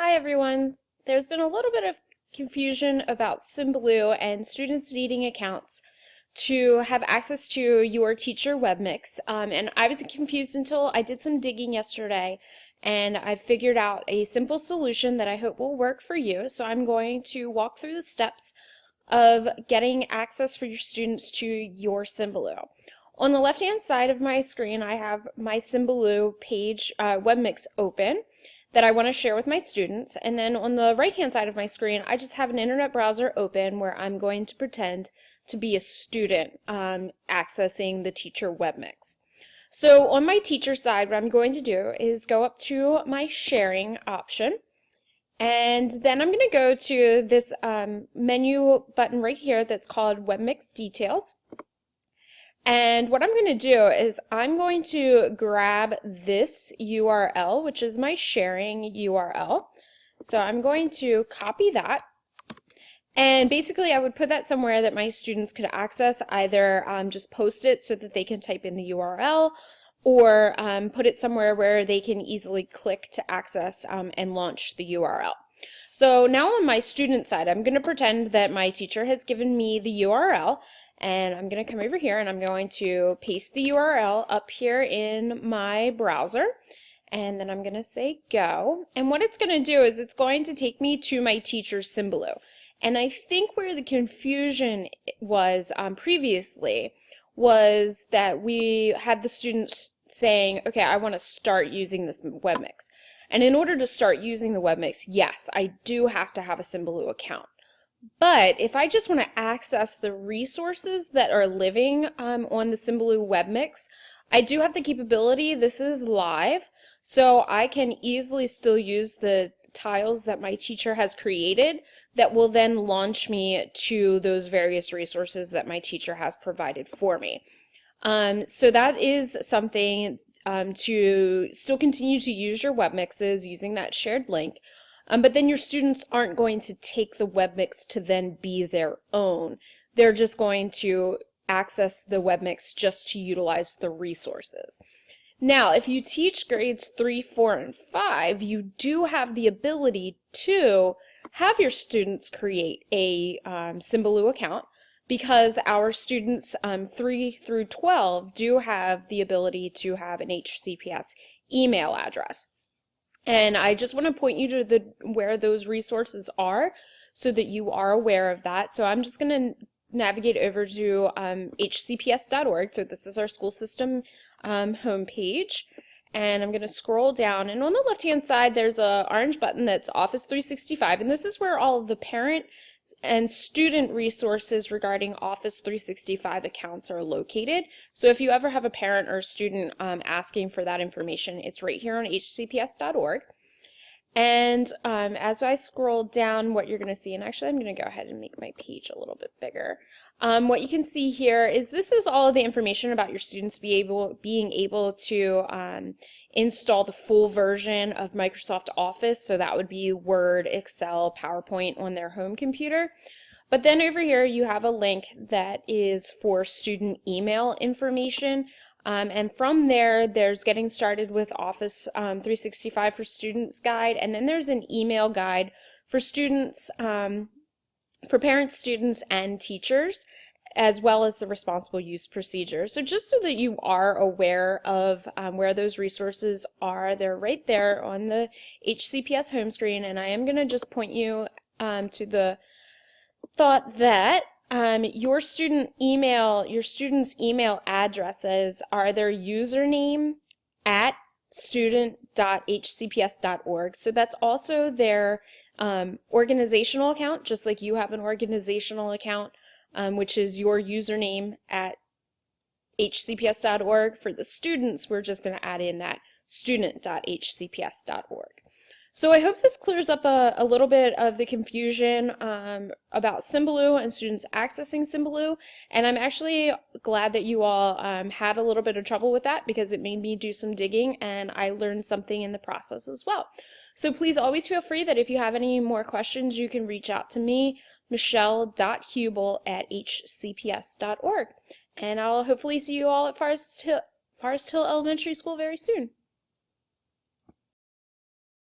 Hi everyone. There's been a little bit of confusion about Symbaloo and students needing accounts to have access to your teacher webmix. And I was confused until I did some digging yesterday and I figured out a simple solution that I hope will work for you. So I'm going to walk through the steps of getting access for your students to your Symbaloo. On the left-hand side of my screen, I have my Symbaloo page webmix open that I want to share with my students, and then on the right-hand side of my screen, I just have an internet browser open where I'm going to pretend to be a student accessing the teacher webmix. So on my teacher side, what I'm going to do is go up to my sharing option, and then I'm going to go to this menu button right here that's called Webmix Details. And what I'm going to do is I'm going to grab this URL, which is my sharing URL. So I'm going to copy that. And basically I would put that somewhere that my students could access, either just post it so that they can type in the URL, or put it somewhere where they can easily click to access and launch the URL. So now on my student side, I'm going to pretend that my teacher has given me the URL, and I'm going to come over here and I'm going to paste the URL up here in my browser, and then I'm going to say go. And what it's going to do is it's going to take me to my teacher's Symbaloo. And I think where the confusion was previously was that we had the students saying, okay, I want to start using this webmix. And in order to start using the webmix, yes, I do have to have a Symbaloo account. But if I just want to access the resources that are living on the Symbaloo webmix, I do have the capability. This is live, so I can easily still use the tiles that my teacher has created that will then launch me to those various resources that my teacher has provided for me. So that is something to still continue to use your webmixes using that shared link. But then your students aren't going to take the webmix to then be their own. They're just going to access the webmix just to utilize the resources. Now, if you teach grades 3, 4, and 5, you do have the ability to have your students create a Symbaloo account, because our students 3 through 12 do have the ability to have an HCPS email address. And I just want to point you to where those resources are so that you are aware of that. So I'm just going to navigate over to hcps.org. So this is our school system homepage. And I'm going to scroll down. And on the left-hand side, there's an orange button that's Office 365. And this is where all of the parent and student resources regarding Office 365 accounts are located. So if you ever have a parent or a student asking for that information, it's right here on hcps.org. And as I scroll down, what you're going to see, and actually I'm going to go ahead and make my page a little bit bigger. What you can see here is this is all of the information about your students being able to install the full version of Microsoft Office. So that would be Word, Excel, PowerPoint on their home computer. But then over here you have a link that is for student email information. And from there, there's Getting Started with Office 365 for Students guide, and then there's an email guide for students, for parents, students, and teachers, as well as the responsible use procedure. So just so that you are aware of where those resources are, they're right there on the HCPS home screen, and I am going to just point you to the thought that your students' email addresses are their username at student.hcps.org. So that's also their organizational account, just like you have an organizational account, which is your username at hcps.org. For the students, we're just going to add in that student.hcps.org. So I hope this clears up a little bit of the confusion about Symbaloo and students accessing Symbaloo, and I'm actually glad that you all had a little bit of trouble with that, because it made me do some digging and I learned something in the process as well. So please always feel free that if you have any more questions, you can reach out to me, michelle.hubel@hcps.org, and I'll hopefully see you all at Forest Hill Elementary School very soon.